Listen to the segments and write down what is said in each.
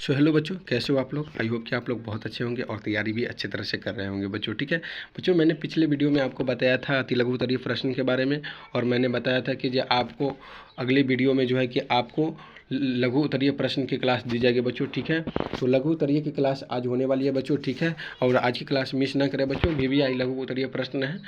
So hello बच्चों, कैसे हो आप लोग। आई होप कि आप लोग बहुत अच्छे होंगे और तैयारी भी अच्छे तरह से कर रहे होंगे बच्चों। ठीक है बच्चों, मैंने पिछले वीडियो में आपको बताया था अति लघु उत्तरीय प्रश्न के बारे में, और मैंने बताया था कि जो आपको अगली वीडियो में जो है कि आपको लघु उत्तरीय प्रश्न की क्लास दी जाएगी बच्चों। ठीक है, तो लघु उत्तरीय की क्लास आज होने वाली है बच्चों। ठीक है, और आज की क्लास मिस ना करें बच्चों, VVI लघु उत्तरीय प्रश्न है।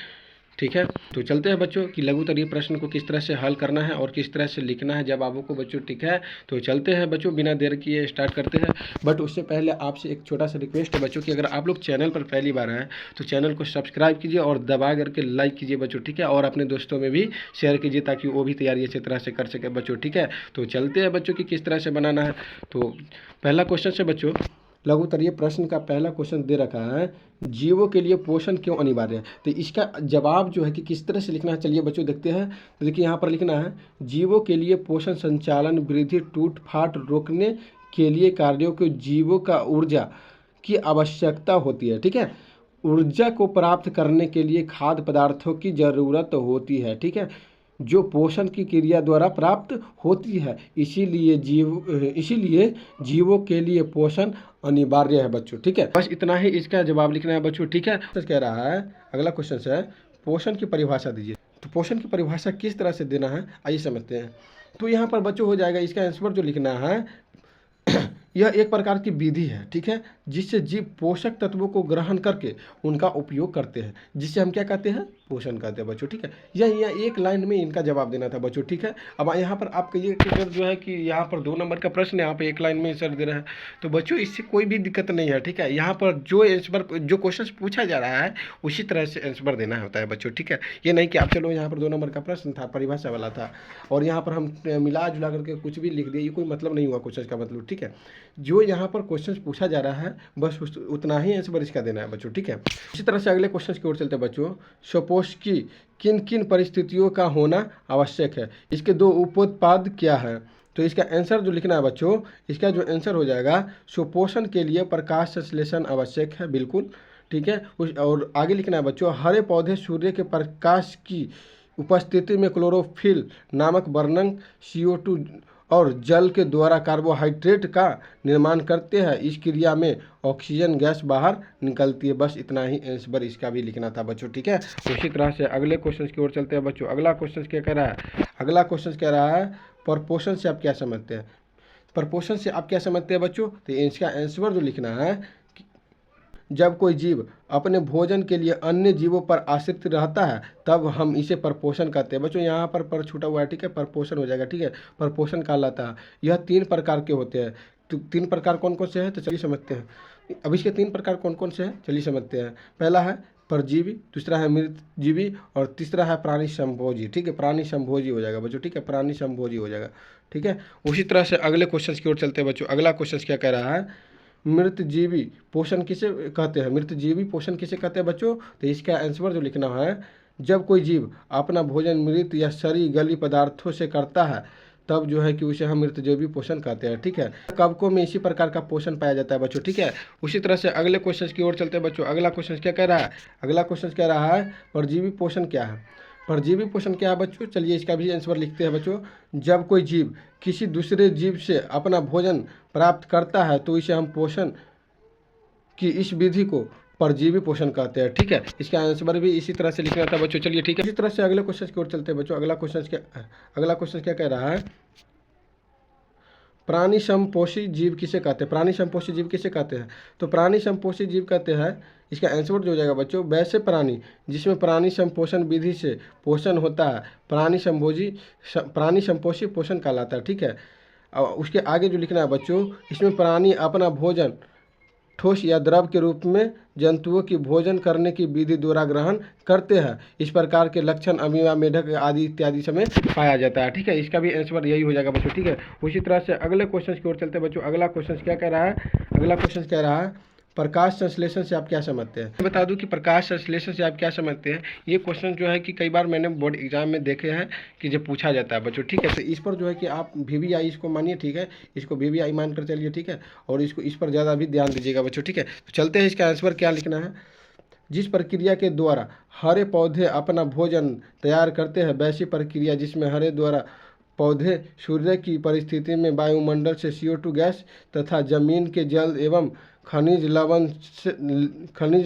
ठीक है, तो चलते हैं बच्चों कि लघु उत्तरीय प्रश्न को किस तरह से हल करना है और किस तरह से लिखना है जवाबों को बच्चों। ठीक है, तो चलते हैं बच्चों, बिना देर किए स्टार्ट करते हैं। बट उससे पहले आपसे एक छोटा सा रिक्वेस्ट है बच्चों कि अगर आप लोग चैनल पर पहली बार आए तो चैनल को सब्सक्राइब कीजिए और दबा करके लाइक कीजिए बच्चों। ठीक है, और अपने दोस्तों में भी शेयर कीजिए ताकि वो भी तैयारी अच्छी तरह से कर सके बच्चों। ठीक है, तो चलते हैं बच्चों कि किस तरह से बनाना है। तो पहला क्वेश्चन से बच्चों, लघु उत्तरीय प्रश्न का पहला क्वेश्चन दे रखा है, जीवों के लिए पोषण क्यों अनिवार्य है। तो इसका जवाब जो है कि किस तरह से लिखना है, चलिए बच्चों देखते हैं। तो देखिए यहाँ पर लिखना है, जीवों के लिए पोषण संचालन वृद्धि टूट फाट रोकने के लिए कार्यों को जीवों का ऊर्जा की आवश्यकता होती है। ठीक है, ऊर्जा को प्राप्त करने के लिए खाद्य पदार्थों की जरूरत होती है। ठीक है, जो पोषण की क्रिया द्वारा प्राप्त होती है, इसीलिए जीवों के लिए पोषण अनिवार्य है बच्चों। ठीक है, बस इतना ही इसका जवाब लिखना है बच्चों। ठीक है, तो कह रहा है अगला क्वेश्चन है, पोषण की परिभाषा दीजिए। तो पोषण की परिभाषा किस तरह से देना है आइए समझते हैं। तो यहाँ पर बच्चों हो जाएगा, इसका आंसर जो लिखना है यह एक प्रकार की विधि है। ठीक है, जिससे जीव पोषक तत्वों को ग्रहण करके उनका उपयोग करते हैं, जिससे हम क्या कहते हैं, पोषण कहते हैं बच्चों। ठीक है, यह एक लाइन में इनका जवाब देना था बच्चों। ठीक है, अब यहाँ पर आप कहिए कि सर जो है कि यहाँ पर 2 नंबर का प्रश्न है, यहाँ पर एक लाइन में आंसर दे रहा है। तो बच्चों इससे कोई भी दिक्कत नहीं है। ठीक है, यहाँ पर जो क्वेश्चन पूछा जा रहा है उसी तरह से आंसर देना होता है बच्चों। ठीक है, ये नहीं कि आप चलो यहाँ पर 2 नंबर का प्रश्न था, परिभाषा वाला था, और यहाँ पर हम मिला जुला करके कुछ भी लिख दिए, ये कोई मतलब नहीं हुआ क्वेश्चन का मतलब। ठीक है, जो यहाँ पर क्वेश्चन पूछा जा रहा है बस उतना ही आंसर इसका देना है बच्चों। ठीक है, इसी तरह से अगले क्वेश्चन की ओर चलते हैं बच्चों। सपोष की किन किन परिस्थितियों का होना आवश्यक है, इसके 2 उपोत्पाद क्या है। तो इसका आंसर जो लिखना है बच्चों, इसका जो आंसर हो जाएगा, सुपोषण के लिए प्रकाश संश्लेषण आवश्यक है, बिल्कुल। ठीक है, और आगे लिखना है बच्चों, हरे पौधे सूर्य के प्रकाश की उपस्थिति में क्लोरोफिल नामक वर्णक CO2 और जल के द्वारा कार्बोहाइड्रेट का निर्माण करते हैं, इस क्रिया में ऑक्सीजन गैस बाहर निकलती है। बस इतना ही आंसर इसका भी लिखना था बच्चों। ठीक है, उसी तरह से अगले क्वेश्चन की ओर चलते हैं बच्चों। अगला क्वेश्चन क्या कह रहा है, अगला क्वेश्चन कह रहा है, प्रपोषण से आप क्या समझते हैं। प्रपोषण से आप क्या समझते हैं बच्चों, तो इसका आंसर जो लिखना है, जब कोई जीव अपने भोजन के लिए अन्य जीवों पर आश्रित रहता है तब हम इसे परपोषण कहते हैं बच्चों। यहाँ पर छूटा हुआ है, ठीक है, परपोषण हो जाएगा। ठीक है, परपोषण कहलाता है। यह 3 प्रकार के होते हैं। तो 3 प्रकार कौन कौन से हैं, तो चलिए समझते हैं। अब इसके 3 प्रकार कौन कौन से हैं, चलिए समझते हैं। पहला है परजीवी, दूसरा है मृतजीवी, और तीसरा है प्राणी संभोजी। ठीक है, प्राणी संभोजी हो जाएगा बच्चों। ठीक है, प्राणी संभोजी हो जाएगा। ठीक है, उसी तरह से अगले क्वेश्चन की ओर चलते हैं बच्चों। अगला क्वेश्चन क्या कह रहा है, मृतजीवी पोषण किसे कहते हैं, मृतजीवी पोषण किसे कहते हैं बच्चों। तो इसका आंसर जो लिखना है, जब कोई जीव अपना भोजन मृत या सड़ी गली पदार्थों से करता है तब जो है कि उसे हम मृतजीवी पोषण कहते हैं। ठीक है, कवकों में इसी प्रकार का पोषण पाया जाता है बच्चों। ठीक है, उसी तरह से अगले क्वेश्चन की ओर चलते हैं बच्चों। अगला क्वेश्चन क्या कह रहा है, अगला क्वेश्चन कह रहा है, परजीवी पोषण क्या है। परजीवी पोषण क्या है बच्चों, चलिए इसका भी आंसर लिखते हैं बच्चों। जब कोई जीव किसी दूसरे जीव से अपना भोजन प्राप्त करता है तो इसे हम पोषण की इस विधि को परजीवी पोषण कहते हैं। ठीक है, इसका आंसर भी इसी तरह से लिखना था बच्चों। चलिए ठीक है, इसी तरह से अगले क्वेश्चन की ओर चलते हैं बच्चों। अगला क्वेश्चन क्या कह रहा है, प्राणी समपोषी जीव किसे कहते हैं। प्राणी समपोषी जीव किसे कहते हैं, तो प्राणी समपोषी जीव कहते हैं, इसका आंसर जो हो जाएगा बच्चों, वैसे प्राणी जिसमें प्राणी संपोषण विधि से पोषण होता है प्राणी संपोषी पोषण कहलाता है। ठीक है, और उसके आगे जो लिखना है बच्चों, इसमें प्राणी अपना भोजन ठोस या द्रव के रूप में जंतुओं की भोजन करने की विधि द्वारा ग्रहण करते हैं। इस प्रकार के लक्षण अमीबा, मेढक आदि इत्यादि समय पाया जाता है। ठीक है, इसका भी आंसर यही हो जाएगा बच्चों। ठीक है, उसी तरह से अगले क्वेश्चन की ओर चलते हैं बच्चों। अगला क्वेश्चन क्या कह रहा है, अगला क्वेश्चन कह रहा है, प्रकाश संश्लेषण से आप क्या समझते हैं। बता दूं कि प्रकाश संश्लेषण से आप क्या समझते हैं, ये क्वेश्चन जो है कि कई बार मैंने बोर्ड एग्जाम में देखे हैं कि जब पूछा जाता है बच्चों। ठीक है, तो इस पर जो है कि आप VVI इसको मानिए। ठीक है, इसको VVI मान कर चलिए। ठीक है, और इस पर ज़्यादा भी ध्यान दीजिएगा बच्चों। ठीक है, तो चलते हैं, इसका आंसर क्या लिखना है, जिस प्रक्रिया के द्वारा हरे पौधे अपना भोजन तैयार करते हैं वैसी प्रक्रिया जिसमें हरे द्वारा पौधे सूर्य की परिस्थिति में वायुमंडल से CO2 गैस तथा जमीन के जल एवं खनिज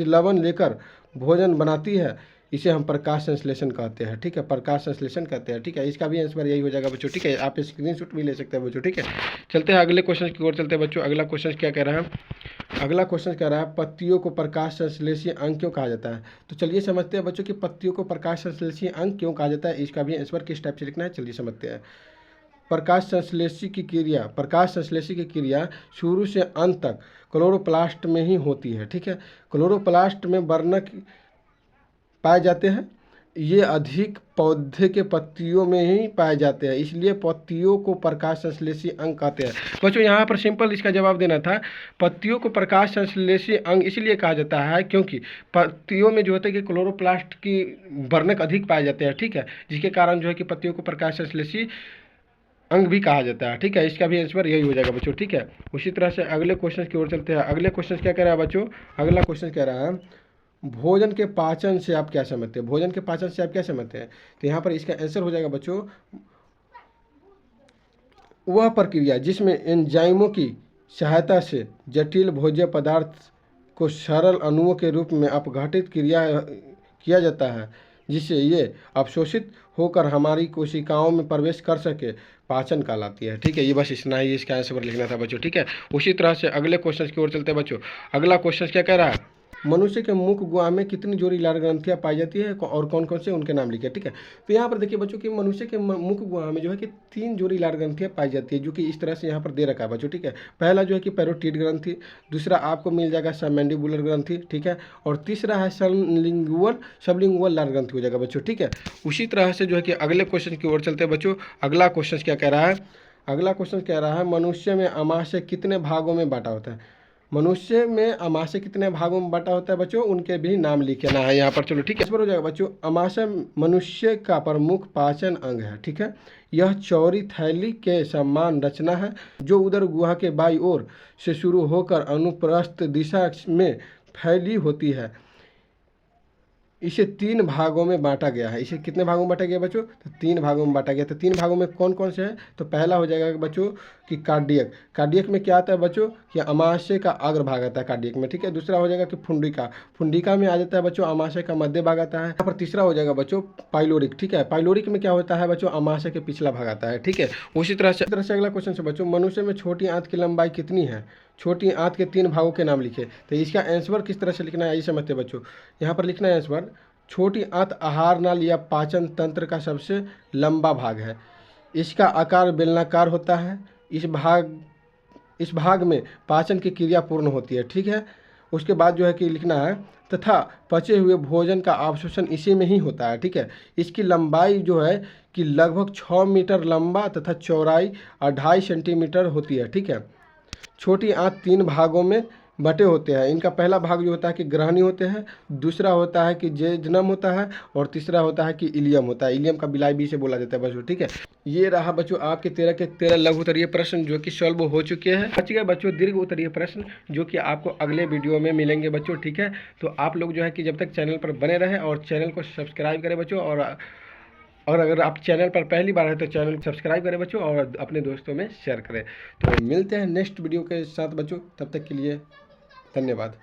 लवण लेकर भोजन बनाती है, इसे हम प्रकाश संश्लेषण कहते हैं। ठीक है, प्रकाश संश्लेषण कहते हैं। ठीक है, इसका भी आंसर यही हो जाएगा बच्चों। ठीक है, आप स्क्रीनशॉट भी ले सकते हैं बच्चों। ठीक है, चलते हैं अगले क्वेश्चन की ओर चलते हैं बच्चों। अगला क्वेश्चन क्या कह रहा है? अगला क्वेश्चन कह रहा है पत्तियों को प्रकाश संश्लेषी अंग क्यों कहा जाता है? तो चलिए समझते हैं बच्चों कि पत्तियों को प्रकाश संश्लेषी अंग क्यों कहा जाता है। इसका भी आंसर किस टाइप से लिखना है, चलिए समझते हैं। प्रकाश संश्लेषी की क्रिया शुरू से अंत तक क्लोरोप्लास्ट में ही होती है। ठीक है, क्लोरोप्लास्ट में वर्णक पाए जाते हैं। ये अधिक पौधे के पत्तियों में ही पाए जाते हैं, इसलिए पत्तियों को प्रकाश संश्लेषी अंग कहते हैं। बच्चों यहाँ पर सिंपल इसका जवाब देना था। पत्तियों को प्रकाश संश्लेषी अंग इसलिए कहा जाता है क्योंकि पत्तियों में जो होता है कि क्लोरोप्लास्ट की वर्णक अधिक पाए जाते हैं। ठीक है, जिसके कारण जो है कि पत्तियों को प्रकाश संश्लेषी अंग भी कहा जाता है। ठीक है, इसका भी आंसर यही हो जाएगा बच्चों। ठीक है, उसी तरह से अगले क्वेश्चन की ओर चलते हैं। अगले क्वेश्चन क्या कह रहा है बच्चों? अगला क्वेश्चन कह रहा है भोजन के पाचन से आप क्या समझते हैं? भोजन के पाचन से आप क्या समझते हैं? तो यहाँ पर इसका आंसर हो जाएगा बच्चों वह प्रक्रिया जिसमें एंजाइमों की सहायता से जटिल भोज्य पदार्थ को सरल अणुओं के रूप में अपघटित किया जाता है, जिससे ये अवशोषित होकर हमारी कोशिकाओं में प्रवेश कर सके, पाचन कहलाती है। ठीक है, ये बस इतना ही इसका आंसर लिखना था बच्चों। ठीक है, उसी तरह से अगले क्वेश्चन की ओर चलते हैं बच्चों। अगला क्वेश्चन क्या कह रहा है? मनुष्य के मुख गुहा में कितनी जोड़ी लाल ग्रंथियां पाई जाती है और कौन कौन से, उनके नाम लिखे। ठीक है, तो यहाँ पर देखिए बच्चों कि मनुष्य के मुख गुहा में जो है कि 3 जोड़ी लाल ग्रंथियां पाई जाती है, जो कि इस तरह से यहाँ पर दे रखा है बच्चों। ठीक है, पहला जो है कि पैरोटिड ग्रंथि, दूसरा आपको मिल जाएगा सबमैंडिबुलर ग्रंथि। ठीक है, और तीसरा है सबलिंगुअल लाल ग्रंथि हो जाएगा बच्चों। ठीक है, उसी तरह से जो है कि अगले क्वेश्चन की ओर चलते हैं बच्चों। अगला क्वेश्चन क्या कह रहा है? अगला क्वेश्चन कह रहा है मनुष्य में अमाशय कितने भागों में बांटा होता है? मनुष्य में अमाशय कितने भागों में बांटा होता है बच्चों? उनके भी नाम लिखना है यहाँ पर। चलो ठीक है, इस पर हो जाएगा बच्चों। अमाशय मनुष्य का प्रमुख पाचन अंग है। ठीक है, यह चौड़ी थैली के समान रचना है जो उदर गुहा के बाईं ओर से शुरू होकर अनुप्रस्थ दिशा में फैली होती है। इसे 3 भागों में बांटा गया है। इसे कितने भागों में बांटा गया बच्चों? तो 3 भागों में बांटा गया। तो 3 भागों में कौन कौन से हैं? तो पहला हो जाएगा बच्चों कि कार्डियक। कार्डियक में क्या आता है बच्चों कि अमाशय का अग्रभाग आता है कार्डियक में। ठीक है, दूसरा हो जाएगा कि फुंडिका। फुंडिका में आ जाता है बच्चों अमाशय का मध्य भाग आता है। यहाँ पर तीसरा हो जाएगा बच्चों पाइलोरिक। ठीक है, पाइलोरिक में क्या होता है बच्चों? अमाशय के पिछला भाग आता है। ठीक है, उसी तरह से अगला क्वेश्चन से बच्चों मनुष्य में छोटी आंत की लंबाई कितनी है? छोटी आंत के 3 भागों के नाम लिखे। तो इसका आंसर किस तरह से लिखना है, ये समझते बच्चों। यहाँ पर लिखना है आंसर, छोटी आंत आहार नाल या पाचन तंत्र का सबसे लंबा भाग है। इसका आकार बेलनाकार होता है। इस भाग में पाचन की क्रिया पूर्ण होती है। ठीक है, उसके बाद जो है कि लिखना है तथा पचे हुए भोजन का अवशोषण इसी में ही होता है। ठीक है, इसकी लंबाई जो है कि लगभग 6 मीटर लंबा तथा चौड़ाई 2.5 सेंटीमीटर होती है। ठीक है, छोटी आंत 3 भागों में बटे होते हैं। इनका पहला भाग जो होता है कि ग्रहणी होते हैं, दूसरा होता है कि जेजनम होता है, और तीसरा होता है कि इलियम होता है। इलियम का बिलाई भी से बोला जाता है बच्चों। ठीक है, ये रहा बच्चों आपके 13 के 13 लघु उत्तरीय प्रश्न जो कि सॉल्व हो चुके हैं। बच गए बच्चों दीर्घ उत्तरीय प्रश्न जो कि आपको अगले वीडियो में मिलेंगे बच्चों। ठीक है, तो आप लोग जो है कि जब तक चैनल पर बने रहें और चैनल को सब्सक्राइब करें बच्चों, और अगर आप चैनल पर पहली बार है तो चैनल सब्सक्राइब करें बच्चों और अपने दोस्तों में शेयर करें। तो मिलते हैं नेक्स्ट वीडियो के साथ बच्चों, तब तक के लिए धन्यवाद।